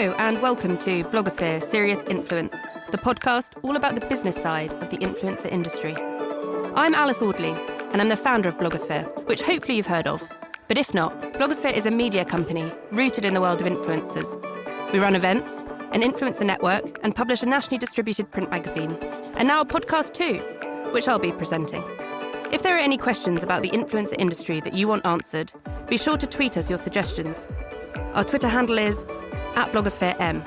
Hello and welcome to Blogosphere Serious Influence, the podcast all about the business side of the influencer industry. I'm Alice Audley and I'm the founder of Blogosphere, which hopefully you've heard of. But if not, Blogosphere is a media company rooted in the world of influencers. We run events, an influencer network, and publish a nationally distributed print magazine. And now a podcast too, which I'll be presenting. If there are any questions about the influencer industry that you want answered, be sure to tweet us your suggestions. Our Twitter handle is @BlogosphereM.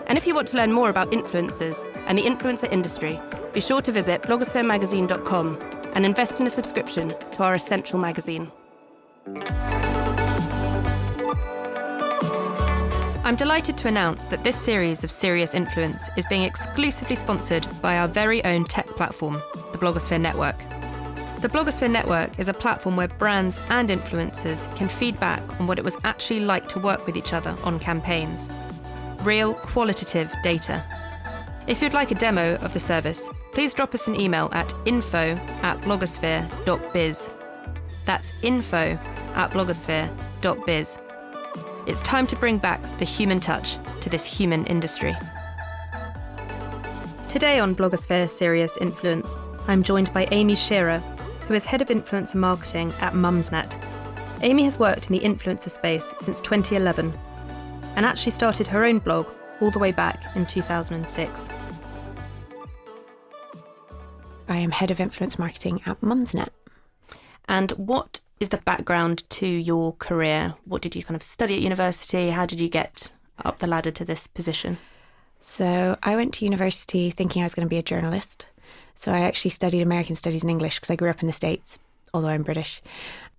And if you want to learn more about influencers and the influencer industry, be sure to visit blogospheremagazine.com and invest in a subscription to our essential magazine. I'm delighted to announce that this series of Serious Influence is being exclusively sponsored by our very own tech platform, the Blogosphere Network. The Blogosphere Network is a platform where brands and influencers can feed back on what it was actually like to work with each other on campaigns. Real, qualitative data. If you'd like a demo of the service, please drop us an email at info@blogosphere.biz. That's info@blogosphere.biz. It's time to bring back the human touch to this human industry. Today on Blogosphere Serious Influence, I'm joined by Amie Shearer, who is Head of Influencer Marketing at Mumsnet. Amie has worked in the influencer space since 2011 and actually started her own blog all the way back in 2006. I am Head of Influence Marketing at Mumsnet. And what is the background to your career? What did you kind of study at university? How did you get up the ladder to this position? So I went to university thinking I was going to be a journalist. So I actually studied American Studies and English because I grew up in the States, although I'm British.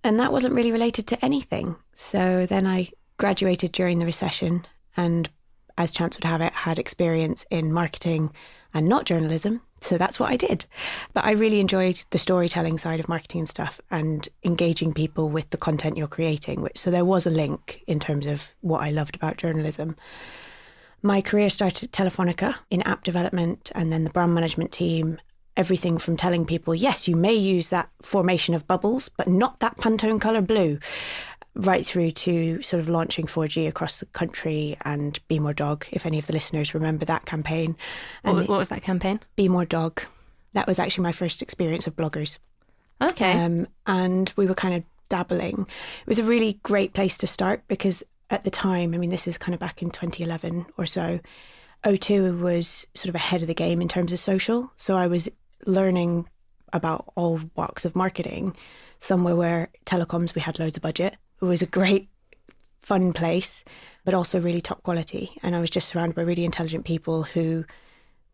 And that wasn't really related to anything. So then I graduated during the recession and, as chance would have it, had experience in marketing and not journalism. So that's what I did. But I really enjoyed the storytelling side of marketing and stuff and engaging people with the content you're creating. So there was a link in terms of what I loved about journalism. My career started at Telefonica in app development and then the brand management team. Everything from telling people, yes, you may use that formation of bubbles, but not that Pantone colour blue, right through to sort of launching 4G across the country and Be More Dog, if any of the listeners remember that campaign. What was that campaign? Be More Dog. That was actually my first experience of bloggers. Okay. And we were kind of dabbling. It was a really great place to start because at the time, I mean, this is kind of back in 2011 or so, O2 was sort of ahead of the game in terms of social. So I was learning about all walks of marketing. Somewhere where telecoms, we had loads of budget. It was a great, fun place, but also really top quality. And I was just surrounded by really intelligent people who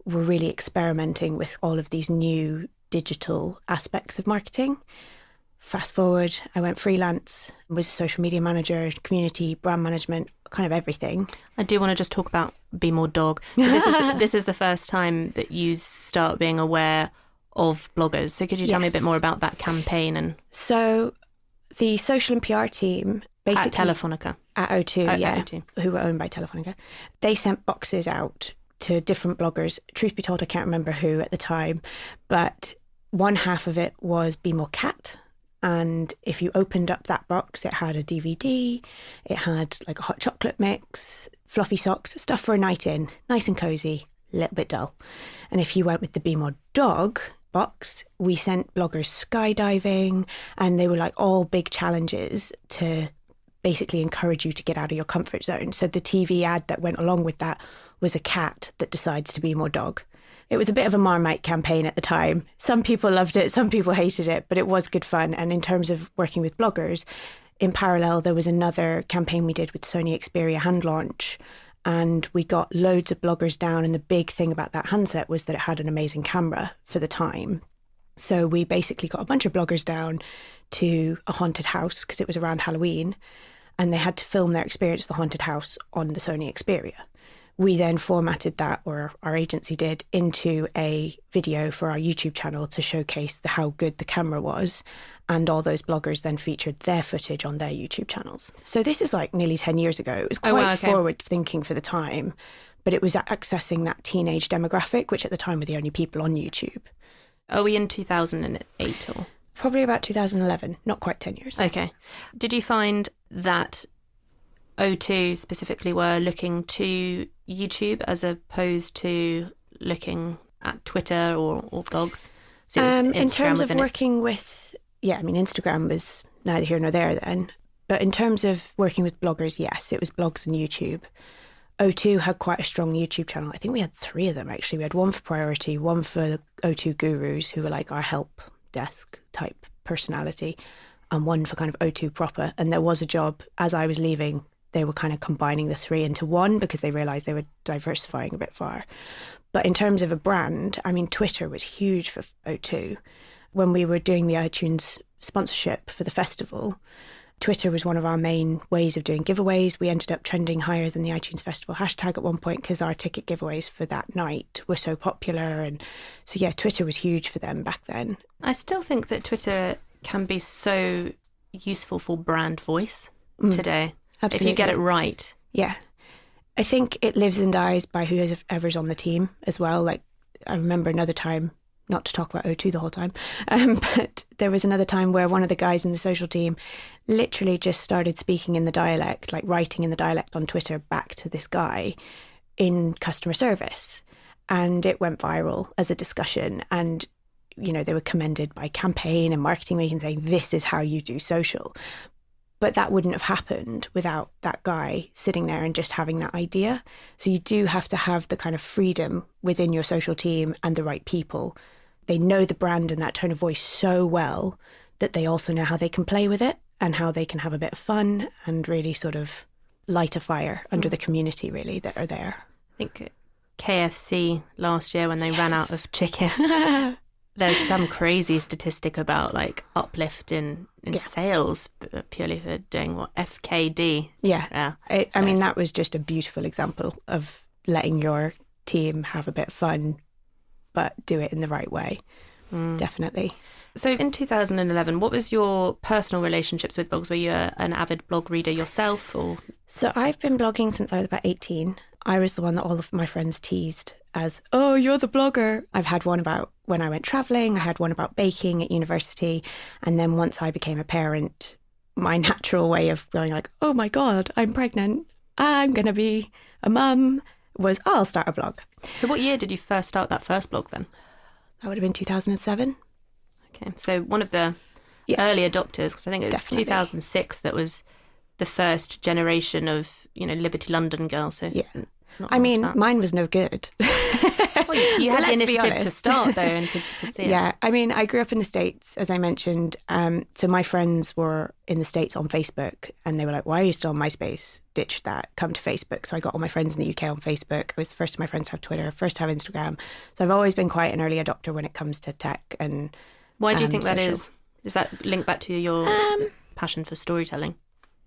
were really experimenting with all of these new digital aspects of marketing. Fast forward, I went freelance, was a social media manager, community, brand management, kind of everything. I do want to just talk about Be More Dog. So this is the first time that you start being aware of bloggers. So could you tell me a bit more about that campaign? And so the social and PR team, basically at Telefonica, at O2, O2, who were owned by Telefonica, they sent boxes out to different bloggers. Truth be told, I can't remember who at the time, but one half of it was Be More Cat. And if you opened up that box, it had a DVD, it had like a hot chocolate mix, fluffy socks, stuff for a night in, nice and cozy, a little bit dull. And if you went with the Be More Dog box, we sent bloggers skydiving, and they were like all big challenges to basically encourage you to get out of your comfort zone. So the TV ad that went along with that was a cat that decides to be more dog. It was a bit of a Marmite campaign at the time. Some people loved it, some people hated it, but it was good fun. And in terms of working with bloggers, in parallel, there was another campaign we did with Sony Xperia hand launch, and we got loads of bloggers down. And the big thing about that handset was that it had an amazing camera for the time. So we basically got a bunch of bloggers down to a haunted house because it was around Halloween, and they had to film their experience of the haunted house on the Sony Xperia. We then formatted that, or our agency did, into a video for our YouTube channel to showcase how good the camera was. And all those bloggers then featured their footage on their YouTube channels. So this is like nearly 10 years ago. It was quite forward thinking for the time, but it was accessing that teenage demographic, which at the time were the only people on YouTube. Are we in 2008 or? Probably about 2011, not quite 10 years. Okay. Did you find that O2 specifically were looking to YouTube as opposed to looking at Twitter or blogs? So in terms of working with, Instagram was neither here nor there then. But in terms of working with bloggers, yes, it was blogs and YouTube. O2 had quite a strong YouTube channel. I think we had 3 of them, actually. We had one for Priority, one for the O2 gurus, who were like our help desk type personality, and one for kind of O2 proper. And there was a job, as I was leaving, they were kind of combining the 3 into one because they realised they were diversifying a bit far. But in terms of a brand, I mean, Twitter was huge for O2. When we were doing the iTunes sponsorship for the festival, Twitter was one of our main ways of doing giveaways. We ended up trending higher than the iTunes Festival hashtag at one point because our ticket giveaways for that night were so popular. And so, yeah, Twitter was huge for them back then. I still think that Twitter can be so useful for brand voice today. Absolutely. If you get it right. Yeah. I think it lives and dies by whoever's on the team as well. Like, I remember another time, not to talk about O2 the whole time, but there was another time where one of the guys in the social team literally just started speaking in the dialect, like writing in the dialect on Twitter back to this guy in customer service. And it went viral as a discussion. And, you know, they were commended by Campaign and Marketing Week and saying, this is how you do social. But that wouldn't have happened without that guy sitting there and just having that idea. So you do have to have the kind of freedom within your social team and the right people. They know the brand and that tone of voice so well that they also know how they can play with it and how they can have a bit of fun and really sort of light a fire under the community, really, that are there. I think KFC last year when they ran out of chicken, there's some crazy statistic about like uplift in sales purely for doing FKD. Yeah. I mean, that was just a beautiful example of letting your team have a bit of fun, but do it in the right way. Definitely. So in 2011, what was your personal relationships with blogs? Were you an avid blog reader yourself? Or? So I've been blogging since I was about 18. I was the one that all of my friends teased as, oh, you're the blogger. I've had one about when I went travelling. I had one about baking at university. And then once I became a parent, my natural way of going like, oh my God, I'm pregnant, I'm going to be a mum, was, oh, I'll start a blog. So what year did you first start that first blog then? That would have been 2007. Okay, so one of the early adopters, because I think it was Definitely. 2006 that was the first generation of, Liberty London girls. So yeah. I mean, mine was no good. Well, you had the initiative to start though and could see it. Yeah, I mean, I grew up in the States, as I mentioned. So my friends were in the States on Facebook and they were like, why are you still on MySpace? Ditch that, come to Facebook. So I got all my friends in the UK on Facebook. I was the first of my friends to have Twitter, first to have Instagram. So I've always been quite an early adopter when it comes to tech and why do you think that social. is? Does that link back to your passion for storytelling?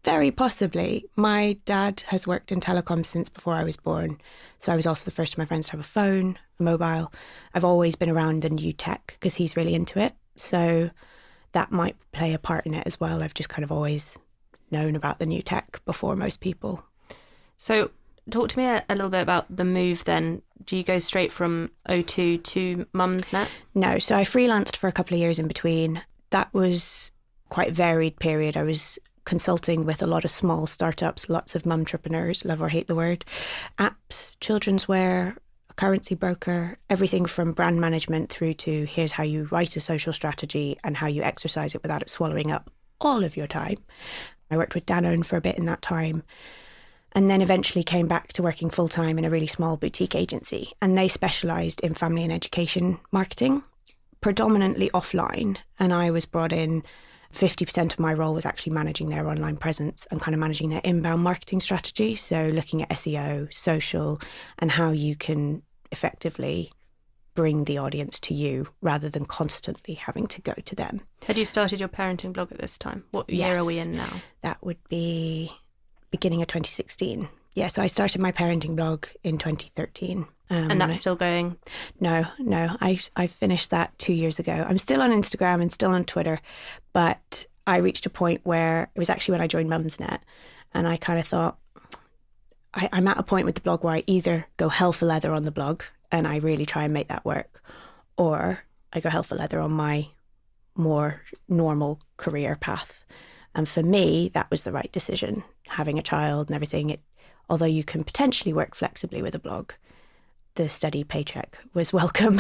Very possibly. My dad has worked in telecom since before I was born. So I was also the first of my friends to have a phone, a mobile. I've always been around the new tech because he's really into it. So that might play a part in it as well. I've just kind of always known about the new tech before most people. So talk to me a little bit about the move then. Do you go straight from O2 to Mumsnet? No, so I freelanced for a couple of years in between. That was quite a varied period. I was consulting with a lot of small startups, lots of mumtrepreneurs, love or hate the word, apps, children's wear, a currency broker, everything from brand management through to here's how you write a social strategy and how you exercise it without it swallowing up all of your time. I worked with Danone for a bit in that time and then eventually came back to working full-time in a really small boutique agency, and they specialised in family and education marketing, predominantly offline, and I was brought in. 50% of my role was actually managing their online presence and kind of managing their inbound marketing strategy. So looking at SEO, social, and how you can effectively bring the audience to you rather than constantly having to go to them. Had you started your parenting blog at this time? What year are we in now? That would be beginning of 2016. Yeah, so I started my parenting blog in 2013. And that's still going? No. I finished that 2 years ago. I'm still on Instagram and still on Twitter, but I reached a point where it was actually when I joined Mumsnet, and I kind of thought, I'm at a point with the blog where I either go hell for leather on the blog and I really try and make that work, or I go hell for leather on my more normal career path. And for me, that was the right decision. having a child and everything, although you can potentially work flexibly with a blog, the steady paycheck was welcome.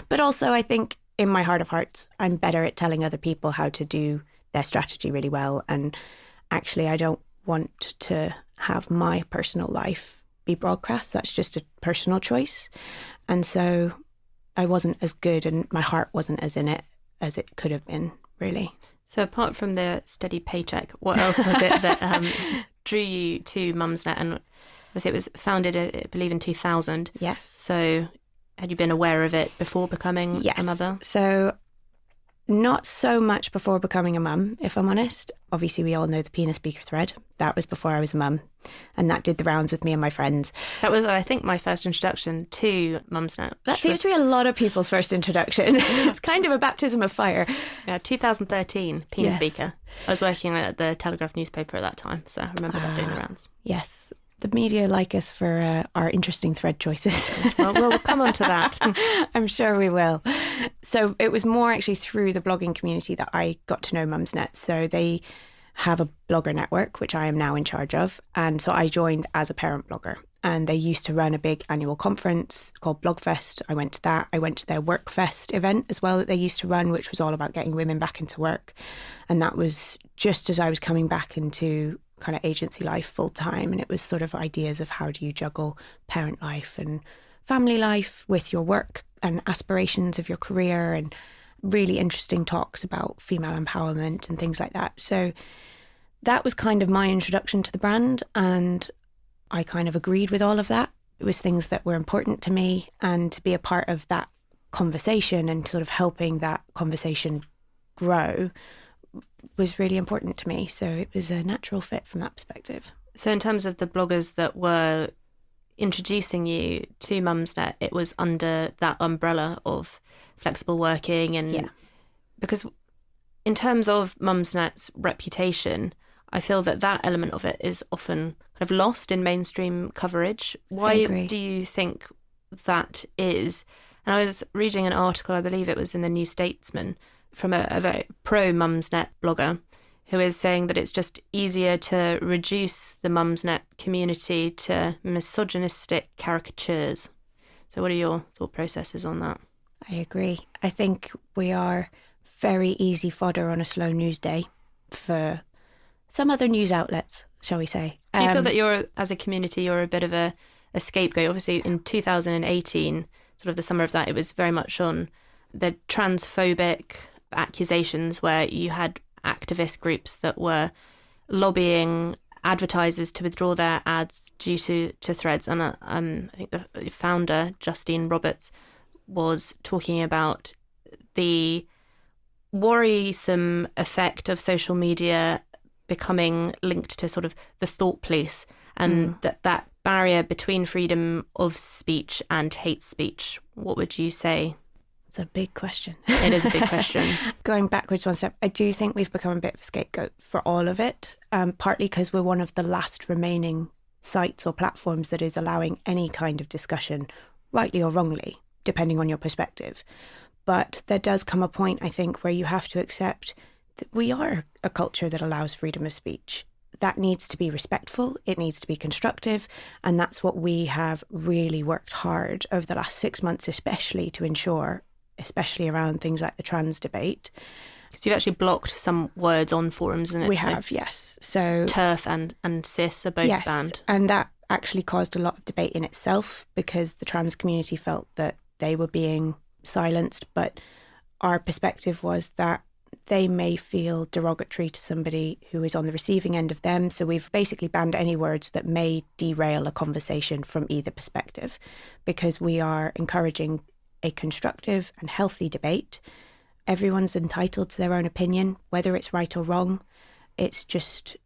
But also I think in my heart of hearts, I'm better at telling other people how to do their strategy really well. And actually, I don't want to have my personal life be broadcast. That's just a personal choice. And so I wasn't as good and my heart wasn't as in it as it could have been, really. So apart from the steady paycheck, what else was it that drew you to Mumsnet? And it was founded, I believe, in 2000. Yes. So had you been aware of it before becoming a mother? So not so much before becoming a mum, if I'm honest. Obviously, we all know the penis speaker thread. That was before I was a mum. And that did the rounds with me and my friends. That was, I think, my first introduction to Mumsnet. That seems to be a lot of people's first introduction. It's kind of a baptism of fire. Yeah, 2013, penis speaker. I was working at the Telegraph newspaper at that time, so I remember that doing the rounds. Yes. The media like us for our interesting thread choices. Well, we'll come on to that. I'm sure we will. So it was more actually through the blogging community that I got to know Mumsnet. So they have a blogger network, which I am now in charge of. And so I joined as a parent blogger. And they used to run a big annual conference called Blogfest. I went to that. I went to their Workfest event as well that they used to run, which was all about getting women back into work. And that was just as I was coming back into kind of agency life full time, and it was sort of ideas of how do you juggle parent life and family life with your work and aspirations of your career, and really interesting talks about female empowerment and things like that. So that was kind of my introduction to the brand, and I kind of agreed with all of that. It was things that were important to me, and to be a part of that conversation and sort of helping that conversation grow was really important to me. So it was a natural fit from that perspective. So in terms of the bloggers that were introducing you to Mumsnet, it was under that umbrella of flexible working, and because in terms of Mumsnet's reputation, I feel that that element of it is often kind of lost in mainstream coverage. Why do you think that is? And I was reading an article, I believe it was in the New Statesman, from a very pro-Mumsnet blogger who is saying that it's just easier to reduce the Mumsnet community to misogynistic caricatures. So what are your thought processes on that? I agree. I think we are very easy fodder on a slow news day for some other news outlets, shall we say. Do you feel that you're, as a community, you're a bit of a scapegoat? Obviously, in 2018, sort of the summer of that, it was very much on the transphobic accusations where you had activist groups that were lobbying advertisers to withdraw their ads due to threads. And I think the founder, Justine Roberts, was talking about the worrisome effect of social media becoming linked to sort of the thought police, and that barrier between freedom of speech and hate speech. What would you say? It's a big question. It is a big question. Going backwards one step, I do think we've become a bit of a scapegoat for all of it, partly because we're one of the last remaining sites or platforms that is allowing any kind of discussion, rightly or wrongly, depending on your perspective. But there does come a point, I think, where you have to accept that we are a culture that allows freedom of speech. That needs to be respectful, it needs to be constructive, and that's what we have really worked hard over the last 6 months, especially to ensure, especially around things like the trans debate. Because you've actually blocked some words on forums, isn't it? We have, yes. So TERF and cis are both banned. And that actually caused a lot of debate in itself, because the trans community felt that they were being silenced, but our perspective was that they may feel derogatory to somebody who is on the receiving end of them. So we've basically banned any words that may derail a conversation from either perspective, because we are encouraging a constructive and healthy debate. Everyone's entitled to their own opinion, whether it's right or wrong. It's just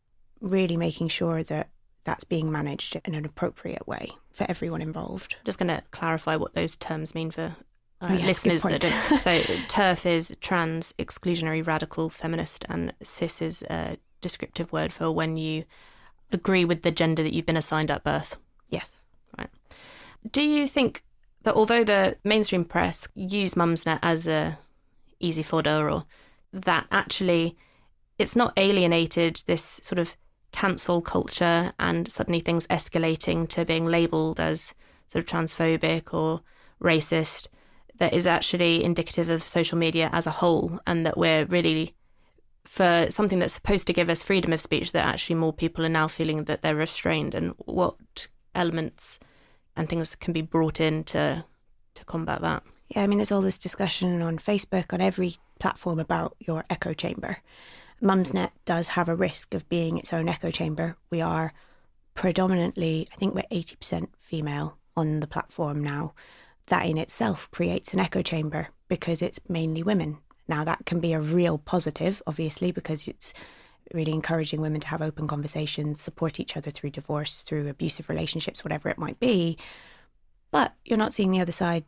really making sure that that's being managed in an appropriate way for everyone involved. Just going to clarify what those terms mean for listeners that don't. So TERF is trans, exclusionary, radical, feminist, and cis is a descriptive word for when you agree with the gender that you've been assigned at birth. Yes. Right. Do you think that although the mainstream press use Mumsnet as a easy fodder, or that actually it's not alienated this sort of cancel culture and suddenly things escalating to being labelled as sort of transphobic or racist that is actually indicative of social media as a whole, and that we're really, for something that's supposed to give us freedom of speech, that actually more people are now feeling that they're restrained, and what elements and things can be brought in to combat that? Yeah, I mean, there's all this discussion on Facebook, on every platform about your echo chamber. Mumsnet does have a risk of being its own echo chamber. We are predominantly, I think we're 80% female on the platform now. That in itself creates an echo chamber because it's mainly women. Now, that can be a real positive, obviously, because it's really encouraging women to have open conversations, support each other through divorce, through abusive relationships, whatever it might be. But you're not seeing the other side,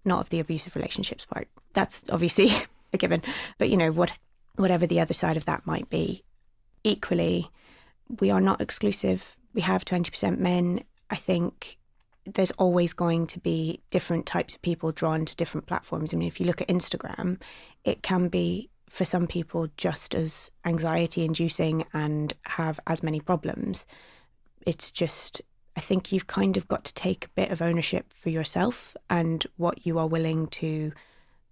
not of the abusive relationships part. That's obviously a given. But, you know, whatever the other side of that might be. Equally, we are not exclusive. We have 20% men. I think there's always going to be different types of people drawn to different platforms. I mean, if you look at Instagram, it can be, for some people, just as anxiety-inducing and have as many problems. It's just, I think you've kind of got to take a bit of ownership for yourself and what you are willing to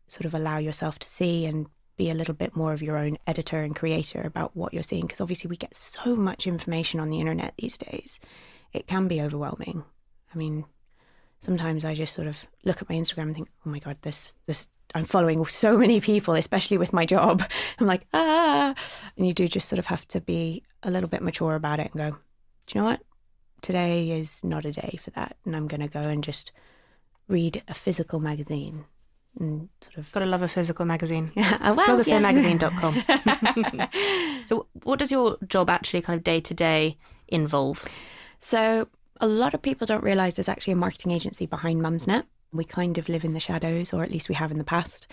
sort of allow yourself to see, and be a little bit more of your own editor and creator about what you're seeing. Because obviously we get so much information on the internet these days. It can be overwhelming. I mean, sometimes I just sort of look at my Instagram and think, oh my God, this I'm following so many people, especially with my job. I'm like, And you do just sort of have to be a little bit mature about it and go, do you know what? Today is not a day for that. And I'm going to go and just read a physical magazine. And sort of Gotta love a physical magazine. Well, Blogospheremagazine.com. So what does your job actually kind of day to day involve? So a lot of people don't realise there's actually a marketing agency behind Mumsnet. We kind of live in the shadows, or at least we have in the past.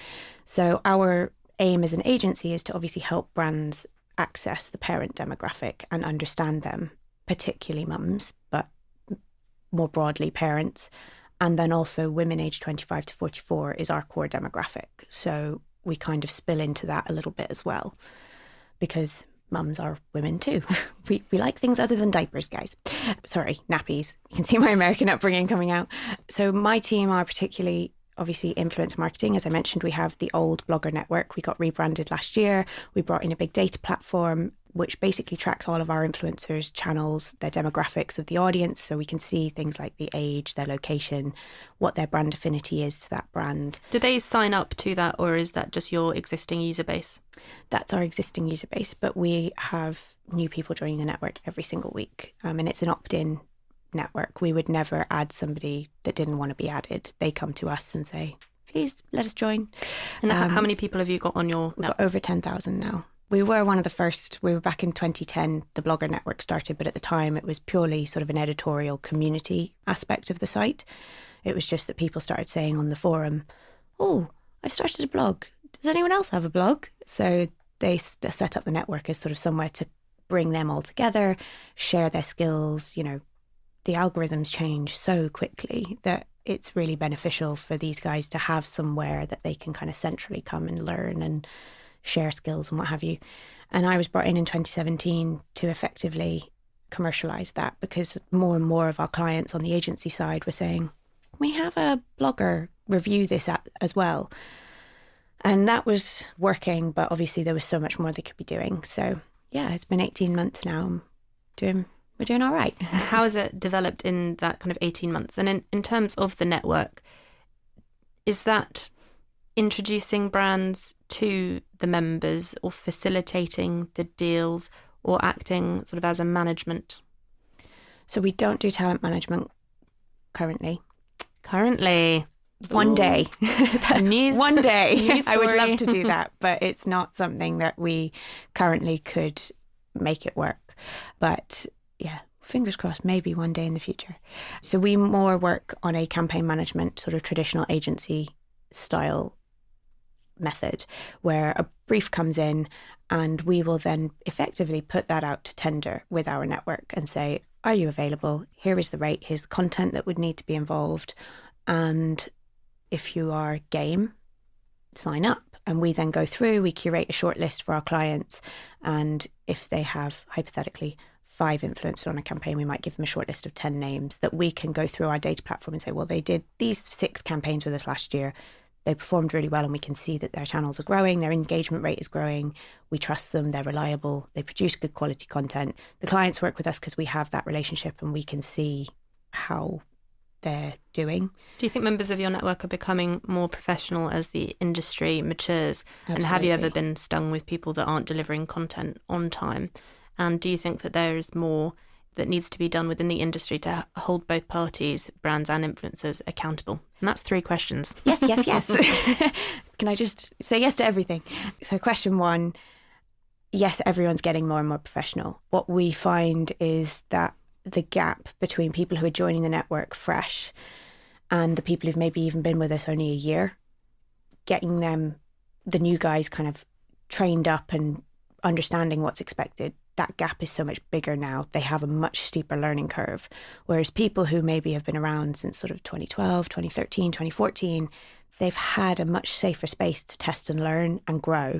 So our aim as an agency is to obviously help brands access the parent demographic and understand them, particularly mums, but more broadly parents. And then also women aged 25 to 44 is our core demographic. So we kind of spill into that a little bit as well, because mums are women too. We like things other than diapers, guys. Sorry, nappies. You can see my American upbringing coming out. So my team are particularly, obviously, influencer marketing. As I mentioned, we have the old blogger network. We got rebranded last year. We brought in a big data platform, which basically tracks all of our influencers' channels, their demographics of the audience. So we can see things like the age, their location, what their brand affinity is to that brand. Do they sign up to that, or is that just your existing user base? That's our existing user base, but we have new people joining the network every single week. And it's an opt-in network. We would never add somebody that didn't want to be added. They come to us and say, please let us join. And how many people have you got on your network? We've got over 10,000 now. We were one of the first. We were back in 2010, the Blogger Network started, but at the time it was purely sort of an editorial community aspect of the site. It was just that people started saying on the forum, oh, I've started a blog. Does anyone else have a blog? So they set up the network as sort of somewhere to bring them all together, share their skills. You know, the algorithms change so quickly that it's really beneficial for these guys to have somewhere that they can kind of centrally come and learn and share skills and what have you. And I was brought in 2017 to effectively commercialise that, because more and more of our clients on the agency side were saying, we have a blogger review this as well. And that was working, but obviously there was so much more they could be doing. So yeah, it's been 18 months now. We're doing all right. How has it developed in that kind of 18 months? And in terms of the network, is that introducing brands to the members, or facilitating the deals, or acting sort of as a management? So we don't do talent management currently. One day. One day. News I would story. love to do that, but it's not something that we currently could make it work. But yeah, fingers crossed, maybe one day in the future. So we more work on a campaign management, sort of traditional agency style method, where a brief comes in and we will then effectively put that out to tender with our network and say, are you available? Here is the rate. Here's the content that would need to be involved. And if you are game, sign up. And we then go through, we curate a short list for our clients. And if they have hypothetically 5 influencers on a campaign, we might give them a short list of 10 names that we can go through our data platform and say, well, they did these 6 campaigns with us last year. They performed really well, and we can see that their channels are growing, their engagement rate is growing, we trust them, they're reliable, they produce good quality content. The clients work with us because we have that relationship and we can see how they're doing. Do you think members of your network are becoming more professional as the industry matures? Absolutely. And have you ever been stung with people that aren't delivering content on time? And do you think that there is more that needs to be done within the industry to hold both parties, brands and influencers, accountable? And that's 3 questions. Yes. Can I just say yes to everything? So question 1, yes, everyone's getting more and more professional. What we find is that the gap between people who are joining the network fresh and the people who've maybe even been with us only a year, getting them, the new guys, kind of trained up and understanding what's expected, that gap is so much bigger now. They have a much steeper learning curve. Whereas people who maybe have been around since sort of 2012, 2013, 2014, they've had a much safer space to test and learn and grow.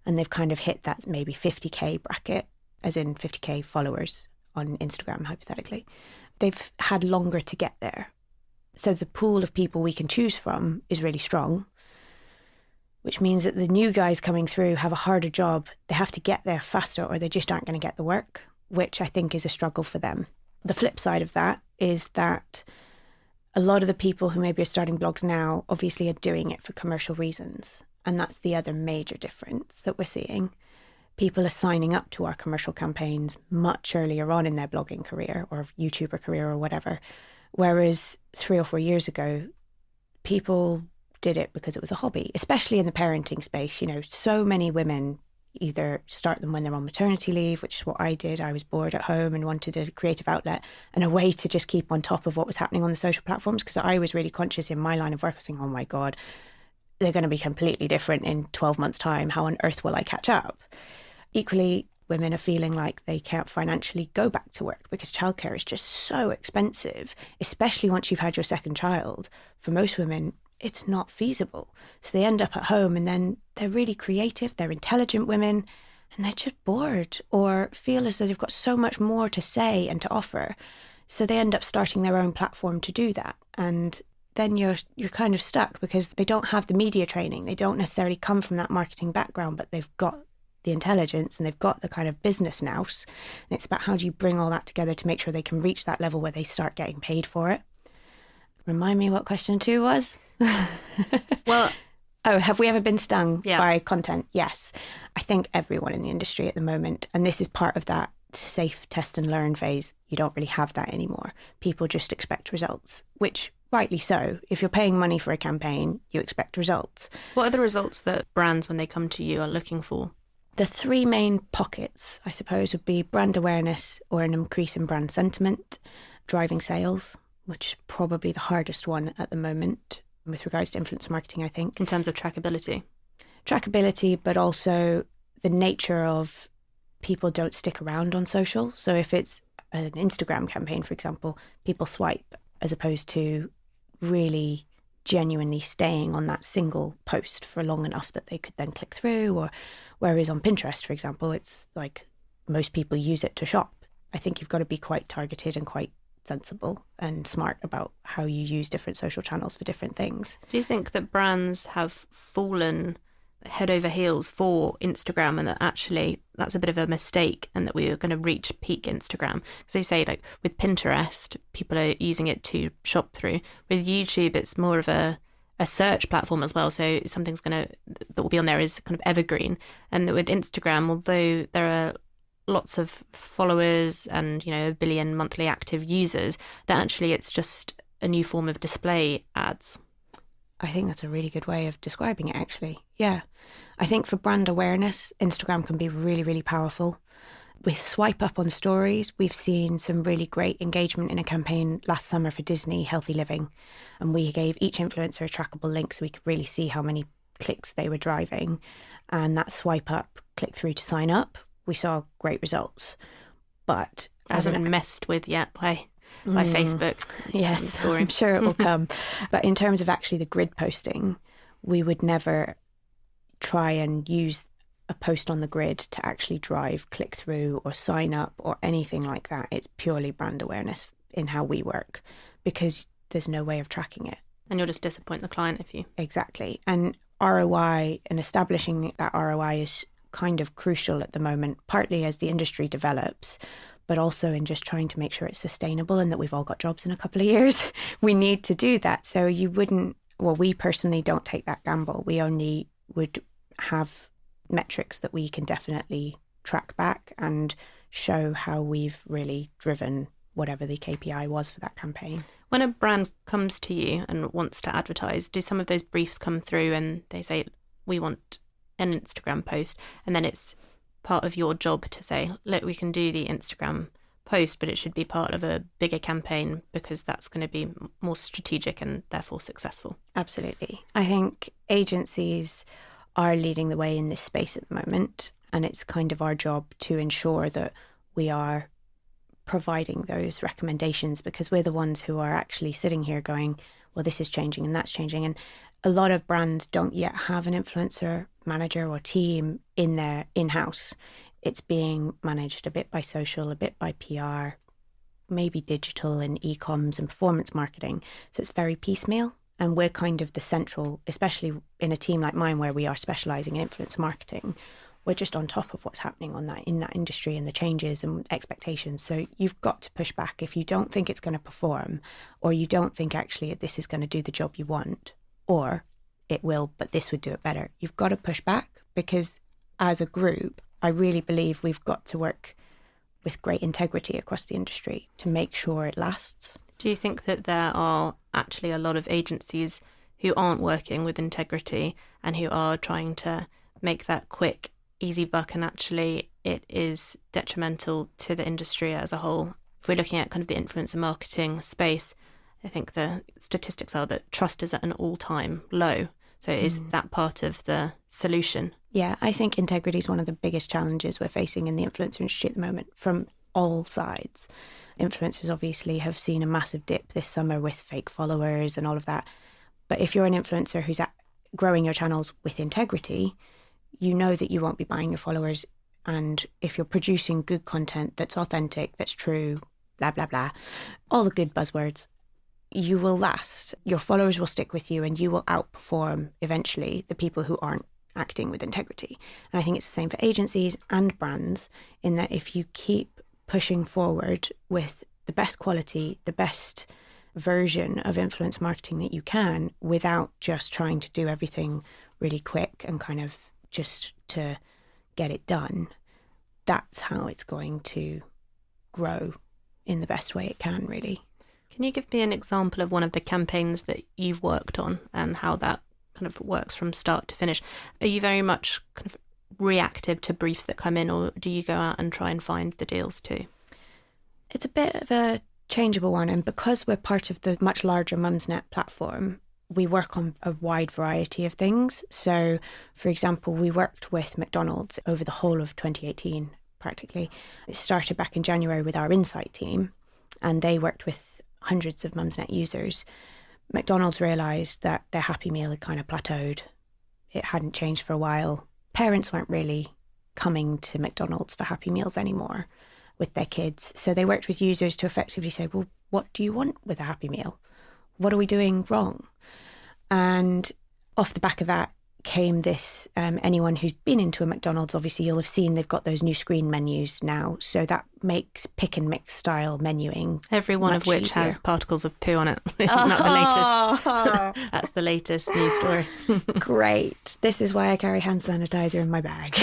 And they've kind of hit that maybe 50K bracket, as in 50K followers on Instagram, hypothetically. They've had longer to get there. So the pool of people we can choose from is really strong, which means that the new guys coming through have a harder job. They have to get there faster or they just aren't going to get the work, which I think is a struggle for them. The flip side of that is that a lot of the people who maybe are starting blogs now obviously are doing it for commercial reasons. And that's the other major difference that we're seeing. People are signing up to our commercial campaigns much earlier on in their blogging career or YouTuber career or whatever. Whereas 3 or 4 years ago, people did it because it was a hobby, especially in the parenting space. You know, so many women either start them when they're on maternity leave, which is what I did. I was bored at home and wanted a creative outlet and a way to just keep on top of what was happening on the social platforms, because I was really conscious in my line of work of saying, oh my God, they're going to be completely different in 12 months' time. How on earth will I catch up? Equally, women are feeling like they can't financially go back to work because childcare is just so expensive, especially once you've had your second child. For most women, it's not feasible. So they end up at home and then they're really creative, they're intelligent women, and they're just bored or feel as though they've got so much more to say and to offer. So they end up starting their own platform to do that. And then you're kind of stuck because they don't have the media training. They don't necessarily come from that marketing background, but they've got the intelligence and they've got the kind of business nous. And it's about how do you bring all that together to make sure they can reach that level where they start getting paid for it. Remind me what question 2 was? Well, have we ever been stung Yeah. by content? Yes. I think everyone in the industry at the moment, and this is part of that safe test and learn phase, you don't really have that anymore. People just expect results, which rightly so. If you're paying money for a campaign, you expect results. what are the results that brands, when they come to you, are looking for? The 3 main pockets, I suppose, would be brand awareness or an increase in brand sentiment, driving sales, which is probably the hardest one at the moment with regards to influencer marketing, I think. In terms of trackability? Trackability, but also the nature of people don't stick around on social. So if it's an Instagram campaign, for example, people swipe as opposed to really genuinely staying on that single post for long enough that they could then click through. Or whereas on Pinterest, for example, it's like most people use it to shop. I think you've got to be quite targeted and quite sensible and smart about how you use different social channels for different things. Do you think that brands have fallen head over heels for Instagram and that actually that's a bit of a mistake and that we are going to reach peak Instagram? Because they say, like, with Pinterest, people are using it to shop through. With YouTube, it's more of a search platform as well. So something's that will be on there is kind of evergreen. And with Instagram, although there are lots of followers and, 1 billion monthly active users, that actually it's just a new form of display ads. I think that's a really good way of describing it, actually. Yeah. I think for brand awareness, Instagram can be really, really powerful. With swipe up on stories, we've seen some really great engagement in a campaign last summer for Disney Healthy Living. And we gave each influencer a trackable link so we could really see how many clicks they were driving. And that swipe up, click through to sign up, we saw great results. But It hasn't been messed with yet by Facebook. Yes, I'm sure it will come. But in terms of actually the grid posting, we would never try and use a post on the grid to actually drive click through or sign up or anything like that. It's purely brand awareness in how we work, because there's no way of tracking it. And you'll just disappoint the client if you... Exactly. And ROI and establishing that ROI is kind of crucial at the moment, partly as the industry develops, but also in just trying to make sure it's sustainable and that we've all got jobs in a couple of years. We need to do that. So you wouldn't, well, we personally don't take that gamble. We only would have metrics that we can definitely track back and show how we've really driven whatever the KPI was for that campaign. When a brand comes to you and wants to advertise, do some of those briefs come through and they say, we want an Instagram post, and then it's part of your job to say, look, we can do the Instagram post, but it should be part of a bigger campaign because that's going to be more strategic and therefore successful? Absolutely. I think agencies are leading the way in this space at the moment, and it's kind of our job to ensure that we are providing those recommendations, because we're the ones who are actually sitting here going, well, this is changing and that's changing. And a lot of brands don't yet have an influencer manager or team in their in-house. It's being managed a bit by social, a bit by PR, maybe digital and e-coms and performance marketing. So it's very piecemeal. And we're kind of the central, especially in a team like mine where we are specialising in influencer marketing, we're just on top of what's happening on that in that industry and the changes and expectations. So you've got to push back. If you don't think it's going to perform, or you don't think actually this is going to do the job you want, or it will, but this would do it better, you've got to push back, because as a group, I really believe we've got to work with great integrity across the industry to make sure it lasts. Do you think that there are actually a lot of agencies who aren't working with integrity and who are trying to make that quick, easy buck, and actually it is detrimental to the industry as a whole? If we're looking at kind of the influencer marketing space, I think the statistics are that trust is at an all-time low. So is that part of the solution? Yeah, I think integrity is one of the biggest challenges we're facing in the influencer industry at the moment from all sides. Influencers obviously have seen a massive dip this summer with fake followers and all of that. But if you're an influencer who's growing your channels with integrity, you know that you won't be buying your followers. And if you're producing good content that's authentic, that's true, blah, blah, blah, all the good buzzwords, you will last. Your followers will stick with you and you will outperform eventually the people who aren't acting with integrity. And I think it's the same for agencies and brands, in that if you keep pushing forward with the best quality, the best version of influence marketing that you can, without just trying to do everything really quick and kind of just to get it done, that's how it's going to grow in the best way it can, really. Can you give me an example of one of the campaigns that you've worked on and how that kind of works from start to finish? Are you very much kind of reactive to briefs that come in, or do you go out and try and find the deals too? It's a bit of a changeable one, and because we're part of the much larger Mumsnet platform, we work on a wide variety of things. So, for example, we worked with McDonald's over the whole of 2018, practically. It started back in January with our insight team, and they worked with hundreds of Mumsnet users. McDonald's realised that their Happy Meal had kind of plateaued. It hadn't changed for a while. Parents weren't really coming to McDonald's for Happy Meals anymore with their kids. So they worked with users to effectively say, well, what do you want with a Happy Meal? What are we doing wrong? And off the back of that came this, anyone who's been into a McDonald's, obviously you'll have seen they've got those new screen menus now. So that makes pick and mix style menuing. Every one of which has particles of poo on it. Isn't that the latest? That's the latest news story. Great. This is why I carry hand sanitizer in my bag.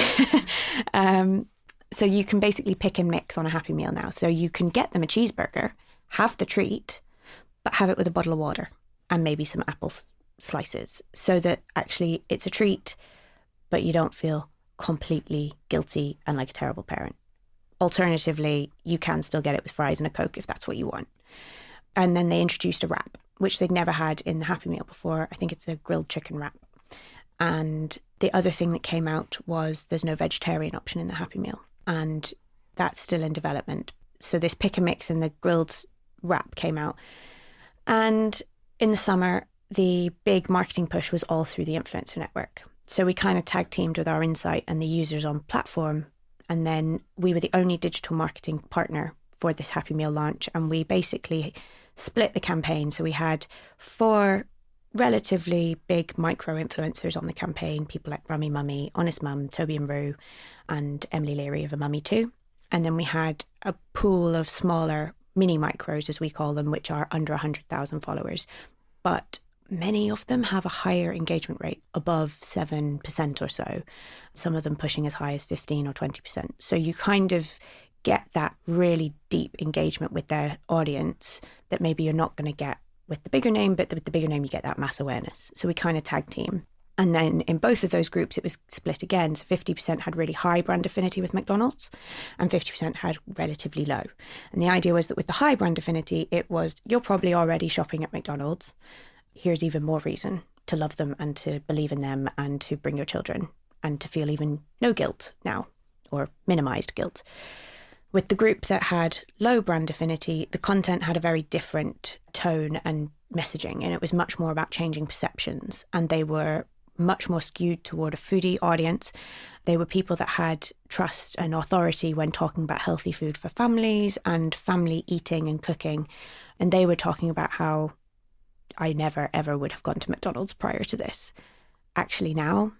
So you can basically pick and mix on a Happy Meal now. So you can get them a cheeseburger, have the treat, but have it with a bottle of water and maybe some apple slices, so that actually it's a treat, but you don't feel completely guilty and like a terrible parent. Alternatively, you can still get it with fries and a Coke if that's what you want. And then they introduced a wrap, which they'd never had in the Happy Meal before. I think it's a grilled chicken wrap. And the other thing that came out was there's no vegetarian option in the Happy Meal, and that's still in development. So this pick and mix and the grilled wrap came out. And in the summer, the big marketing push was all through the influencer network. So we kind of tag teamed with our insight and the users on platform. And then we were the only digital marketing partner for this Happy Meal launch. And we basically split the campaign. So we had 4 relatively big micro influencers on the campaign, people like Rummy Mummy, Honest Mum, Toby and Rue, and Emily Leary of A Mummy Too. And then we had a pool of smaller mini micros, as we call them, which are under 100,000 followers. But many of them have a higher engagement rate, above 7% or so, some of them pushing as high as 15 or 20%. So you kind of get that really deep engagement with their audience that maybe you're not going to get with the bigger name, but with the bigger name, you get that mass awareness. So we kind of tag team. And then in both of those groups, it was split again. So 50% had really high brand affinity with McDonald's and 50% had relatively low. And the idea was that with the high brand affinity, it was, you're probably already shopping at McDonald's. Here's even more reason to love them and to believe in them and to bring your children and to feel even no guilt now, or minimized guilt. With the group that had low brand affinity, the content had a very different tone and messaging, and it was much more about changing perceptions. And they were much more skewed toward a foodie audience. They were people that had trust and authority when talking about healthy food for families and family eating and cooking. And they were talking about how I never, ever would have gone to McDonald's prior to this. Actually now,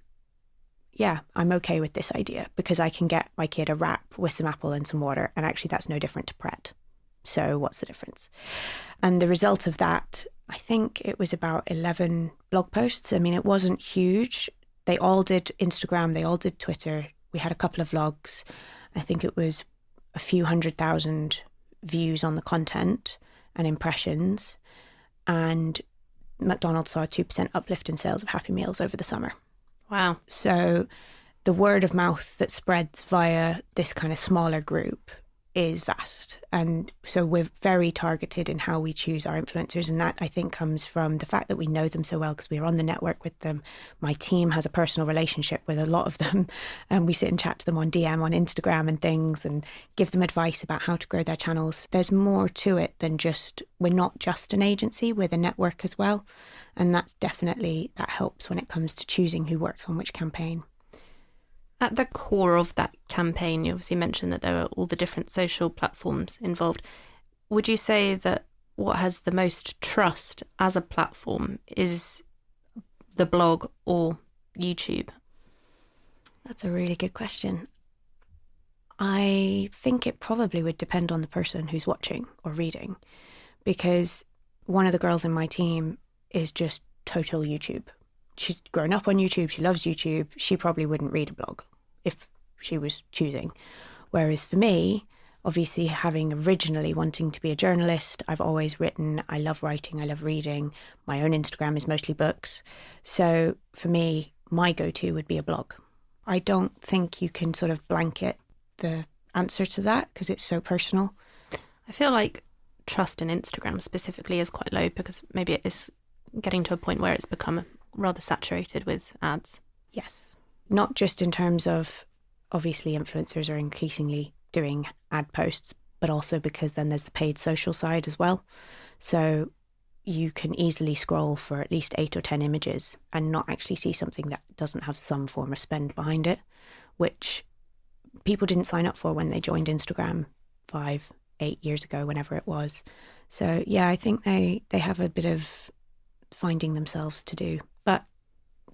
yeah, I'm okay with this idea because I can get my kid a wrap with some apple and some water, and actually that's no different to Pret. So what's the difference? And the result of that, I think it was about 11 blog posts. I mean, it wasn't huge. They all did Instagram, they all did Twitter. We had a couple of vlogs. I think it was a few 100,000 views on the content and impressions. And McDonald's saw a 2% uplift in sales of Happy Meals over the summer. Wow. So the word of mouth that spreads via this kind of smaller group is vast. And so we're very targeted in how we choose our influencers. And that, I think, comes from the fact that we know them so well because we're on the network with them. My team has a personal relationship with a lot of them. And we sit and chat to them on DM, on Instagram and things, and give them advice about how to grow their channels. There's more to it than just, we're not just an agency, we're the network as well. And that's definitely, that helps when it comes to choosing who works on which campaign. At the core of that campaign, you obviously mentioned that there were all the different social platforms involved. Would you say that what has the most trust as a platform is the blog or YouTube? That's a really good question. I think it probably would depend on the person who's watching or reading, because one of the girls in my team is just total YouTube. She's grown up on YouTube. She loves YouTube. She probably wouldn't read a blog if she was choosing. Whereas for me, obviously having originally wanting to be a journalist, I've always written. I love writing. I love reading. My own Instagram is mostly books. So for me, my go-to would be a blog. I don't think you can sort of blanket the answer to that because it's so personal. I feel like trust in Instagram specifically is quite low because maybe it is getting to a point where it's become rather saturated with ads. Yes. Not just in terms of, obviously influencers are increasingly doing ad posts, but also because then there's the paid social side as well. So you can easily scroll for at least 8 or 10 images and not actually see something that doesn't have some form of spend behind it, which people didn't sign up for when they joined Instagram 5-8 years ago, whenever it was. So yeah, I think they have a bit of finding themselves to do. But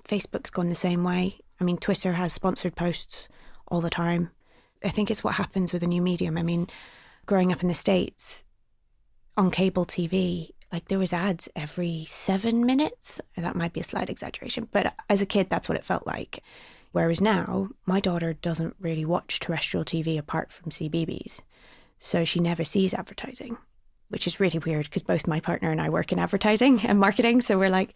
Facebook's gone the same way. I mean, Twitter has sponsored posts all the time. I think it's what happens with a new medium. I mean, growing up in the States, on cable TV, like there was ads every 7 minutes. That might be a slight exaggeration, but as a kid, that's what it felt like. Whereas now, my daughter doesn't really watch terrestrial TV apart from CBeebies. So she never sees advertising, which is really weird because both my partner and I work in advertising and marketing. So we're like,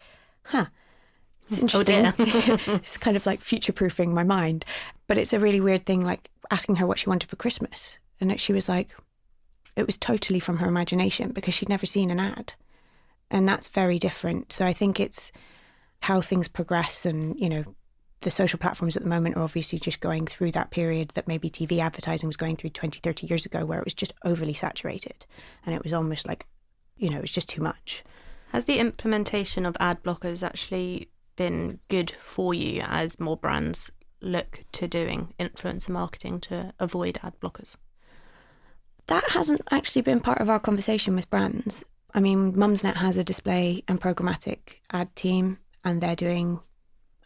it's interesting. Oh dear. It's kind of like future-proofing my mind. But it's a really weird thing, like asking her what she wanted for Christmas. And she was like, it was totally from her imagination because she'd never seen an ad. And that's very different. So I think it's how things progress. And, you know, the social platforms at the moment are obviously just going through that period that maybe TV advertising was going through 20, 30 years ago, where it was just overly saturated. And it was almost like, you know, it was just too much. Has the implementation of ad blockers actually been good for you as more brands look to doing influencer marketing to avoid ad blockers? That hasn't actually been part of our conversation with brands. I mean, Mumsnet has a display and programmatic ad team, and they're doing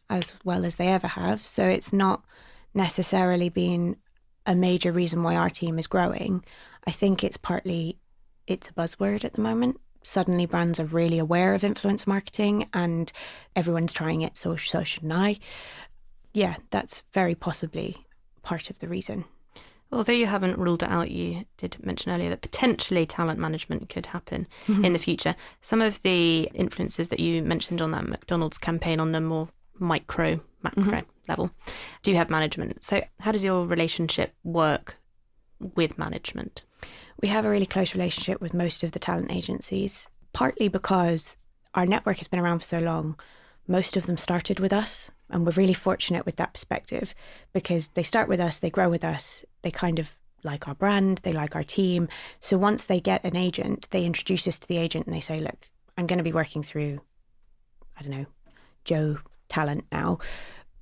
as well as they ever have. So it's not necessarily been a major reason why our team is growing. I think it's partly, it's a buzzword at the moment. Suddenly brands are really aware of influencer marketing and everyone's trying it, so shouldn't I? Yeah, that's very possibly part of the reason. Although you haven't ruled it out, you did mention earlier that potentially talent management could happen in the future. Some of the influencers that you mentioned on that McDonald's campaign on the more macro level do have management. So how does your relationship work with management? We have a really close relationship with most of the talent agencies, partly because our network has been around for so long. Most of them started with us, and we're really fortunate with that perspective because they start with us, they grow with us, they kind of like our brand, they like our team. So once they get an agent, they introduce us to the agent and they say, look, I'm going to be working through, I don't know, Joe Talent now.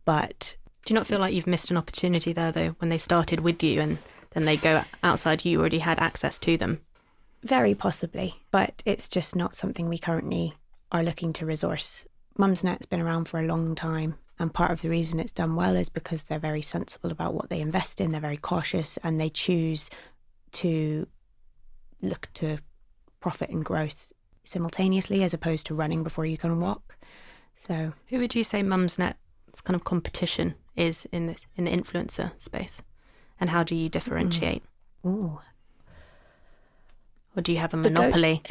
But do you not feel like you've missed an opportunity there, though, when they started with you and then they go outside, you already had access to them? Very possibly, but it's just not something we currently are looking to resource. Mumsnet's been around for a long time, and part of the reason it's done well is because they're very sensible about what they invest in, they're very cautious, and they choose to look to profit and growth simultaneously as opposed to running before you can walk. So, who would you say Mumsnet's kind of competition is in the influencer space? And how do you differentiate? Ooh. Or do you have a monopoly?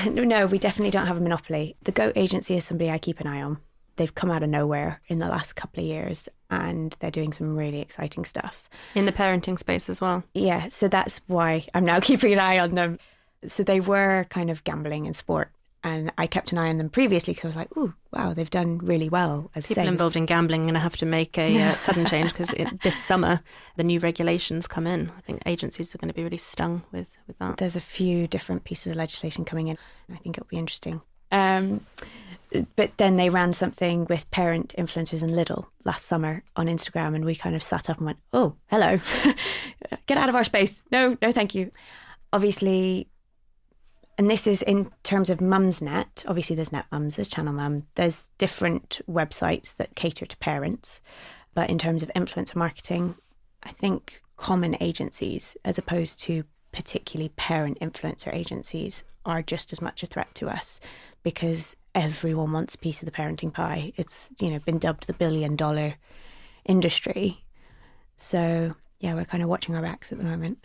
No, we definitely don't have a monopoly. The GOAT agency is somebody I keep an eye on. They've come out of nowhere in the last couple of years and they're doing some really exciting stuff. In the parenting space as well? Yeah, so that's why I'm now keeping an eye on them. So they were kind of gambling in sport. And I kept an eye on them previously because I was like, ooh, wow, they've done really well. As people involved in gambling are going to have to make a sudden change because this summer the new regulations come in. I think agencies are going to be really stung with that. There's a few different pieces of legislation coming in. I think it'll be interesting. But then they ran something with parent influencers in Lidl last summer on Instagram, and we kind of sat up and went, oh, hello, get out of our space. No, thank you. Obviously, and this is in terms of Mumsnet. Obviously, there's Net Mums, there's Channel Mum. There's different websites that cater to parents. But in terms of influencer marketing, I think common agencies, as opposed to particularly parent influencer agencies, are just as much a threat to us because everyone wants a piece of the parenting pie. It's, been dubbed the $1 billion industry. So, yeah, we're kind of watching our backs at the moment.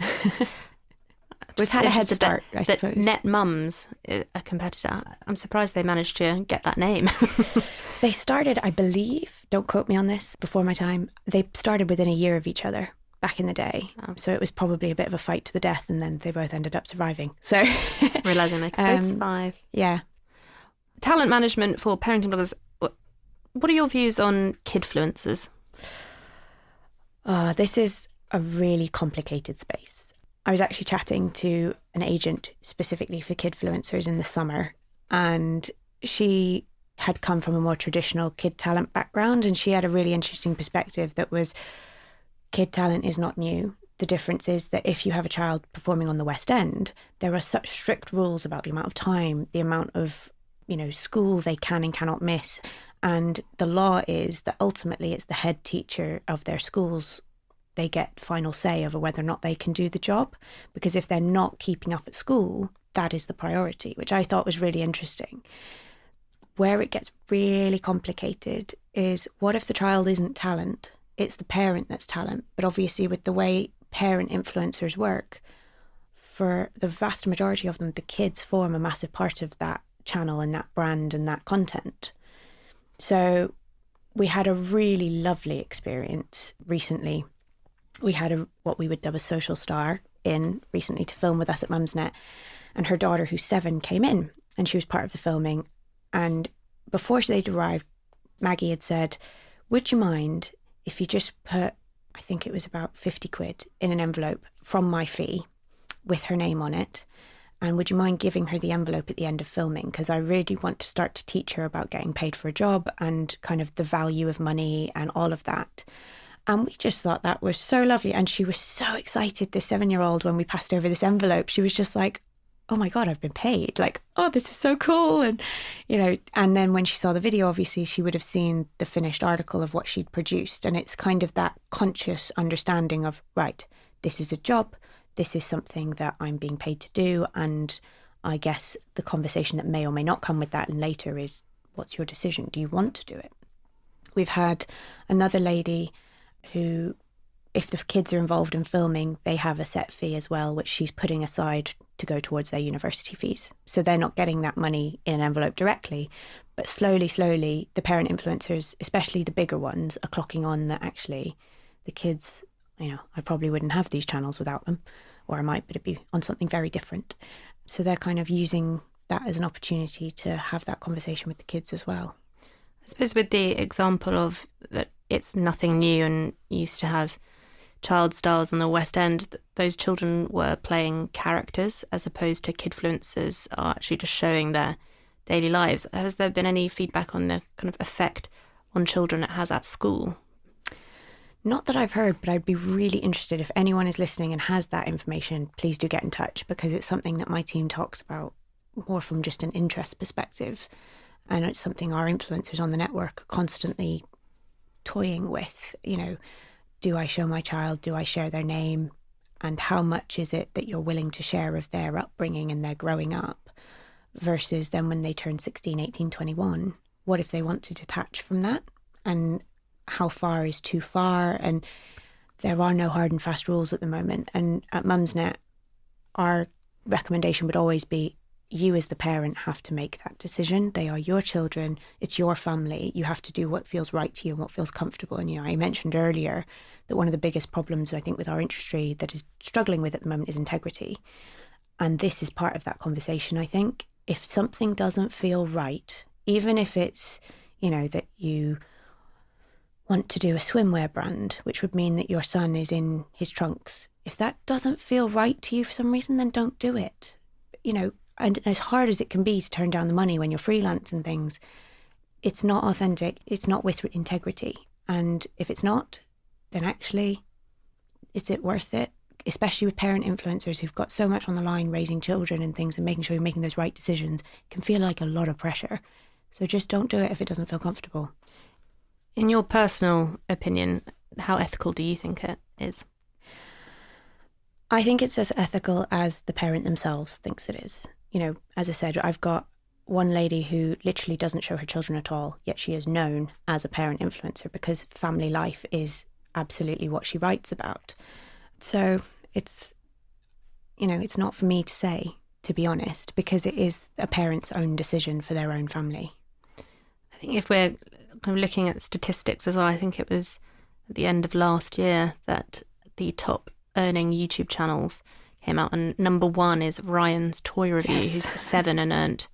We've had a head start, I suppose. Net Mums, a competitor, I'm surprised they managed to get that name. They started, I believe, don't quote me on this, before my time, they started within a year of each other back in the day. Oh. So it was probably a bit of a fight to the death, and then they both ended up surviving. So realising they could both survive. Yeah. Talent management for parenting bloggers. What are your views on kidfluencers? This is a really complicated space. I was actually chatting to an agent specifically for kidfluencers in the summer, and she had come from a more traditional kid talent background, and she had a really interesting perspective that was kid talent is not new. The difference is that if you have a child performing on the West End, there are such strict rules about the amount of time, the amount of school they can and cannot miss. And the law is that ultimately it's the head teacher of their schools. They get final say over whether or not they can do the job, because if they're not keeping up at school, that is the priority, which I thought was really interesting. Where it gets really complicated is, what if the child isn't talent? It's the parent that's talent. But obviously with the way parent influencers work, for the vast majority of them, the kids form a massive part of that channel and that brand and that content. So we had a really lovely experience recently. We had what we would dub a social star in recently to film with us at Mumsnet, and her daughter, who's 7, came in and she was part of the filming. And before they'd arrived, Maggie had said, would you mind if you just put, I think it was about 50 quid in an envelope from my fee with her name on it, And would you mind giving her the envelope at the end of filming? Because I really want to start to teach her about getting paid for a job and kind of the value of money and all of that. And we just thought that was so lovely. And she was so excited, this 7-year-old, when we passed over this envelope. She was just like, oh my God, I've been paid. Like, oh, this is so cool. And, you know, and then when she saw the video, obviously she would have seen the finished article of what she'd produced. And it's kind of that conscious understanding of, right, this is a job. This is something that I'm being paid to do. And I guess the conversation that may or may not come with that later is, what's your decision? Do you want to do it? We've had another lady who, if the kids are involved in filming, they have a set fee as well, which she's putting aside to go towards their university fees. So they're not getting that money in an envelope directly, but slowly, the parent influencers, especially the bigger ones, are clocking on that actually the kids, you know, I probably wouldn't have these channels without them, or I might, but it'd be on something very different. So they're kind of using that as an opportunity to have that conversation with the kids as well. I suppose with the example of that it's nothing new and used to have child stars on the West End, those children were playing characters as opposed to kidfluencers are actually just showing their daily lives. Has there been any feedback on the kind of effect on children it has at school? Not that I've heard, but I'd be really interested if anyone is listening and has that information, please do get in touch, because it's something that my team talks about more from just an interest perspective. And it's something our influencers on the network are constantly toying with, you know, do I show my child? Do I share their name? And how much is it that you're willing to share of their upbringing and their growing up versus then when they turn 16, 18, 21, what if they want to detach from that? And how far is too far? And there are no hard and fast rules at the moment. And at Mumsnet, our recommendation would always be, you as the parent have to make that decision. They are your children. It's your family. You have to do what feels right to you and what feels comfortable. And, you know, I mentioned earlier that one of the biggest problems I think with our industry that is struggling with at the moment is integrity. And this is part of that conversation, I think. If something doesn't feel right, even if it's, you know, that you want to do a swimwear brand, which would mean that your son is in his trunks, if that doesn't feel right to you for some reason, then don't do it. You know, and as hard as it can be to turn down the money when you're freelance and things, it's not authentic. It's not with integrity. And if it's not, then actually, is it worth it? Especially with parent influencers who've got so much on the line, raising children and things and making sure you're making those right decisions, can feel like a lot of pressure. So just don't do it if it doesn't feel comfortable. In your personal opinion, how ethical do you think it is? I think it's as ethical as the parent themselves thinks it is. You know, as I said, I've got one lady who literally doesn't show her children at all, yet she is known as a parent influencer because family life is absolutely what she writes about. So it's, you know, it's not for me to say, to be honest, because it is a parent's own decision for their own family. I think if we're kind of looking at statistics as well, I think it was at the end of last year that the top earning YouTube channels came out, and number one is Ryan's Toy Review, who's 7 and earned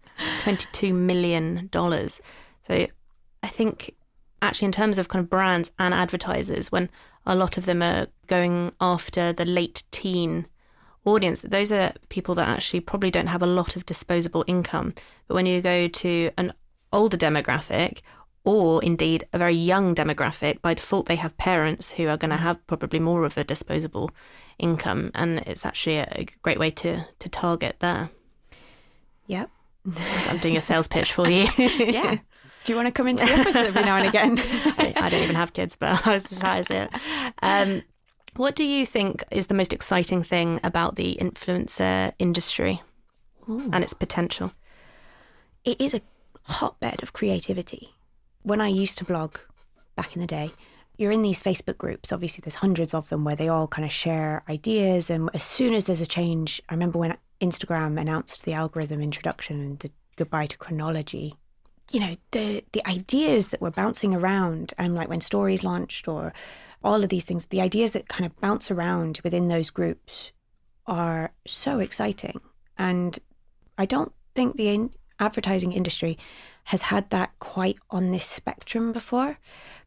$22 million. So I think actually in terms of kind of brands and advertisers, when a lot of them are going after the late teen audience, those are people that actually probably don't have a lot of disposable income. But when you go to an older demographic, or indeed a very young demographic, by default they have parents who are going to have probably more of a disposable income, and it's actually a great way to target there. Yep. I'm doing a sales pitch for you. Yeah. Do you want to come into the office every now and again? I don't even have kids, but that's how I see it. What do you think is the most exciting thing about the influencer industry and its potential? It is a hotbed of creativity. When I used to blog back in the day, you're in these Facebook groups, obviously there's hundreds of them where they all kind of share ideas. And as soon as there's a change, I remember when Instagram announced the algorithm introduction and the goodbye to chronology, you know, the ideas that were bouncing around, and like when stories launched or all of these things, the ideas that kind of bounce around within those groups are so exciting. And I don't think the advertising industry has had that quite on this spectrum before,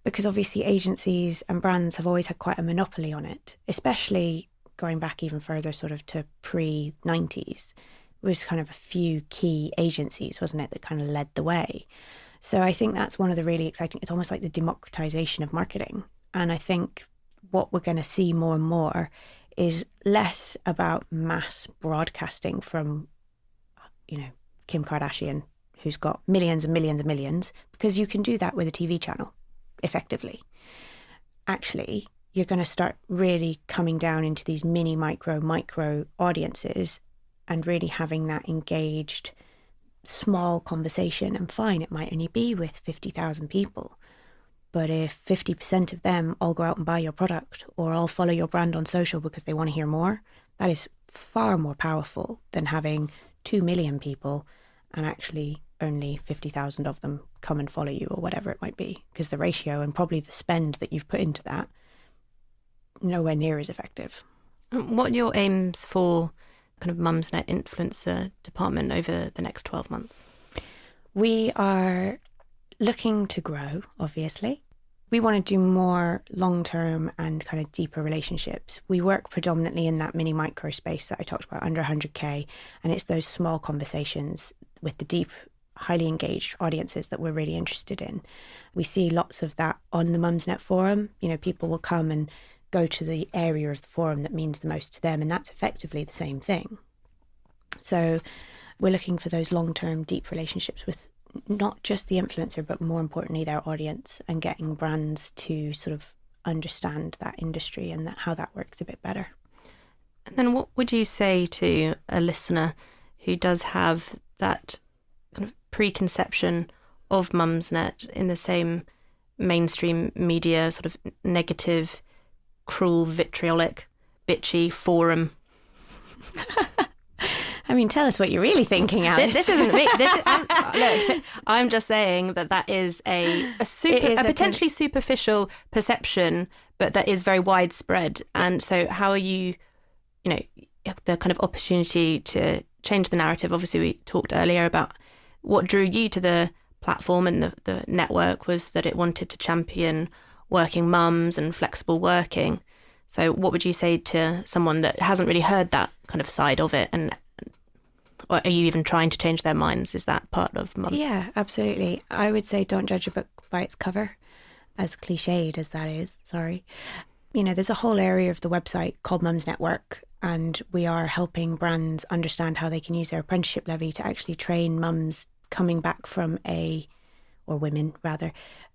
because obviously agencies and brands have always had quite a monopoly on it, especially going back even further sort of to pre-90s. was kind of a few key agencies, wasn't it, that kind of led the way. So I think that's one of the really exciting, it's almost like the democratization of marketing. And I think what we're going to see more and more is less about mass broadcasting from, Kim Kardashian, who's got millions and millions and millions, because you can do that with a TV channel effectively. Actually, you're going to start really coming down into these mini, micro audiences and really having that engaged, small conversation. And fine, it might only be with 50,000 people. But if 50% of them all go out and buy your product or all follow your brand on social because they want to hear more, that is far more powerful than having 2 million people and actually only 50,000 of them come and follow you or whatever it might be. Because the ratio and probably the spend that you've put into that, nowhere near as effective. What are your aims for kind of Mumsnet influencer department over the next 12 months? We are looking to grow, obviously. We want to do more long-term and kind of deeper relationships. We work predominantly in that mini micro space that I talked about, under 100K, and it's those small conversations with the deep, highly engaged audiences that we're really interested in. We see lots of that on the Mumsnet forum. People will come and go to the area of the forum that means the most to them, and that's effectively the same thing. So we're looking for those long-term, deep relationships with not just the influencer, but more importantly, their audience, and getting brands to sort of understand that industry and how that works a bit better. And then what would you say to a listener who does have that kind of preconception of Mumsnet in the same mainstream media, sort of negative, cruel, vitriolic, bitchy forum? I mean, tell us what you're really thinking, Alice. This isn't me. Look, I'm just saying that is a potentially superficial perception, but that is very widespread. And so how are you, the kind of opportunity to change the narrative? Obviously, we talked earlier about what drew you to the platform and the network was that it wanted to champion working mums and flexible working. So what would you say to someone that hasn't really heard that kind of side of it, and or are you even trying to change their minds? Is that part of Mum? Yeah, absolutely. I would say don't judge a book by its cover, as cliched as that is. Sorry. There's a whole area of the website called Mums Network, and we are helping brands understand how they can use their apprenticeship levy to actually train mums coming back from women rather,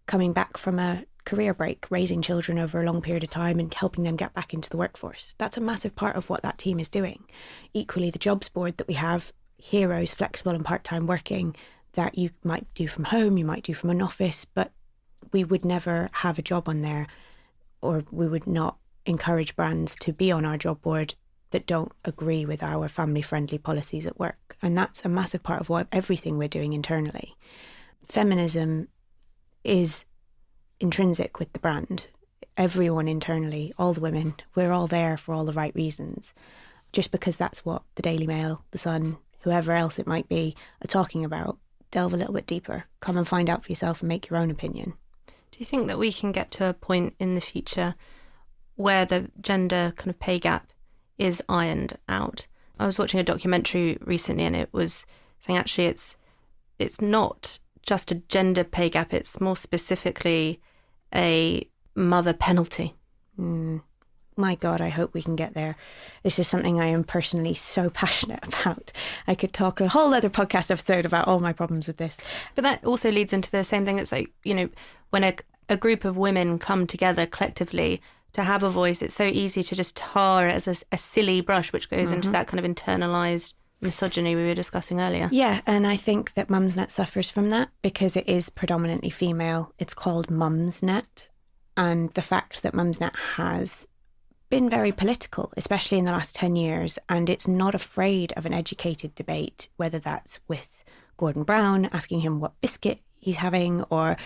coming back from a career break, raising children over a long period of time and helping them get back into the workforce. That's a massive part of what that team is doing. Equally, the jobs board that we have, heroes, flexible and part-time working, that you might do from home, you might do from an office, but we would never have a job on there, or we would not encourage brands to be on our job board that don't agree with our family-friendly policies at work. And that's a massive part of everything we're doing internally. Feminism is intrinsic with the brand. Everyone internally, all the women, we're all there for all the right reasons. Just because that's what the Daily Mail, the Sun, whoever else it might be, are talking about, delve a little bit deeper. Come and find out for yourself and make your own opinion. Do you think that we can get to a point in the future where the gender kind of pay gap is ironed out? I was watching a documentary recently, and it was saying actually it's not just a gender pay gap, it's more specifically a mother penalty. My God, I hope we can get there. This is something I am personally so passionate about. I could talk a whole other podcast episode about all my problems with this. But that also leads into the same thing. It's like, when a group of women come together collectively to have a voice, it's so easy to just tar it as a silly brush, which goes into that kind of internalised misogyny we were discussing earlier. Yeah, and I think that Mumsnet suffers from that because it is predominantly female. It's called Mumsnet. And the fact that Mumsnet has been very political, especially in the last 10 years, and it's not afraid of an educated debate, whether that's with Gordon Brown, asking him what biscuit he's having, or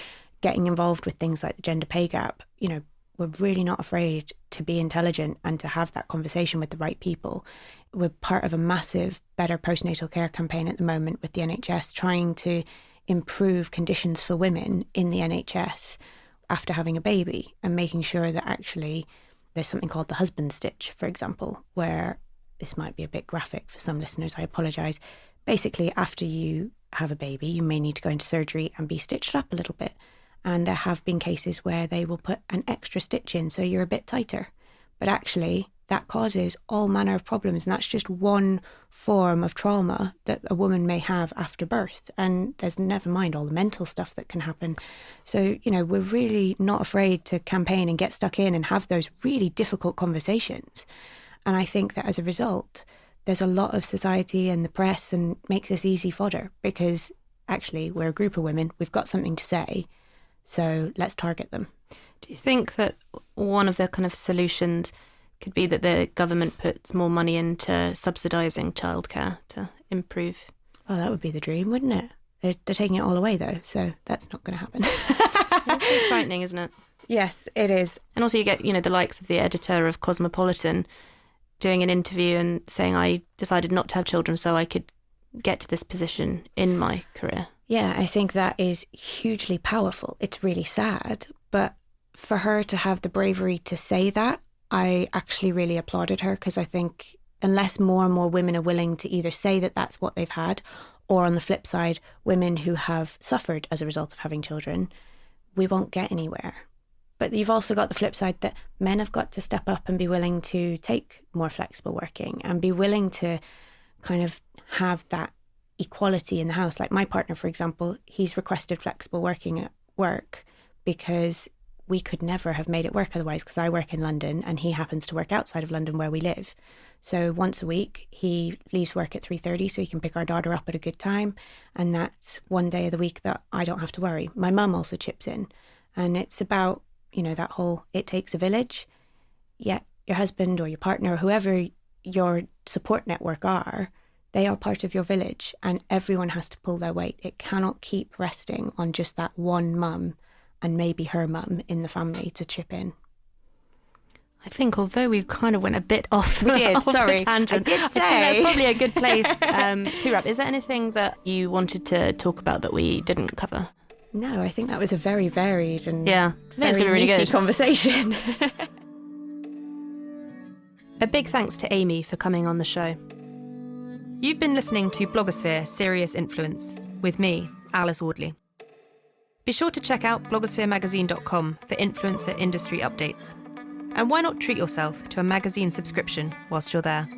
getting involved with things like the gender pay gap. We're really not afraid to be intelligent and to have that conversation with the right people. We're part of a massive Better Postnatal Care campaign at the moment with the NHS, trying to improve conditions for women in the NHS after having a baby, and making sure that actually there's something called the husband stitch, for example, where this might be a bit graphic for some listeners, I apologise. Basically, after you have a baby, you may need to go into surgery and be stitched up a little bit. And there have been cases where they will put an extra stitch in so you're a bit tighter. But actually, that causes all manner of problems. And that's just one form of trauma that a woman may have after birth. And there's never mind all the mental stuff that can happen. So, we're really not afraid to campaign and get stuck in and have those really difficult conversations. And I think that as a result, there's a lot of society and the press and makes this easy fodder because actually we're a group of women. We've got something to say. So let's target them. Do you think that one of the kind of solutions could be that the government puts more money into subsidising childcare to improve? Well, that would be the dream, wouldn't it? They're taking it all away, though, so that's not going to happen. It's really frightening, isn't it? Yes, it is. And also you get, the likes of the editor of Cosmopolitan doing an interview and saying, I decided not to have children so I could get to this position in my career. Yeah, I think that is hugely powerful. It's really sad, but for her to have the bravery to say that, I actually really applauded her because I think unless more and more women are willing to either say that that's what they've had, or on the flip side, women who have suffered as a result of having children, we won't get anywhere. But you've also got the flip side that men have got to step up and be willing to take more flexible working and be willing to kind of have that equality in the house. Like my partner, for example, he's requested flexible working at work because we could never have made it work otherwise because I work in London and he happens to work outside of London where we live. So once a week, he leaves work at 3:30 so he can pick our daughter up at a good time. And that's one day of the week that I don't have to worry. My mum also chips in. And it's about, that whole, it takes a village. Yet your husband or your partner or whoever your support network are, they are part of your village and everyone has to pull their weight. It cannot keep resting on just that one mum and maybe her mum in the family to chip in. I think although we kind of went a bit off, we did, off sorry, the tangent, I did say. I think that's probably a good place to wrap. Is there anything that you wanted to talk about that we didn't cover? No, I think that was a very varied and I think it's very really meaty good conversation. A big thanks to Amie for coming on the show. You've been listening to Blogosphere Serious Influence with me, Alice Audley. Be sure to check out blogospheremagazine.com for influencer industry updates. And why not treat yourself to a magazine subscription whilst you're there?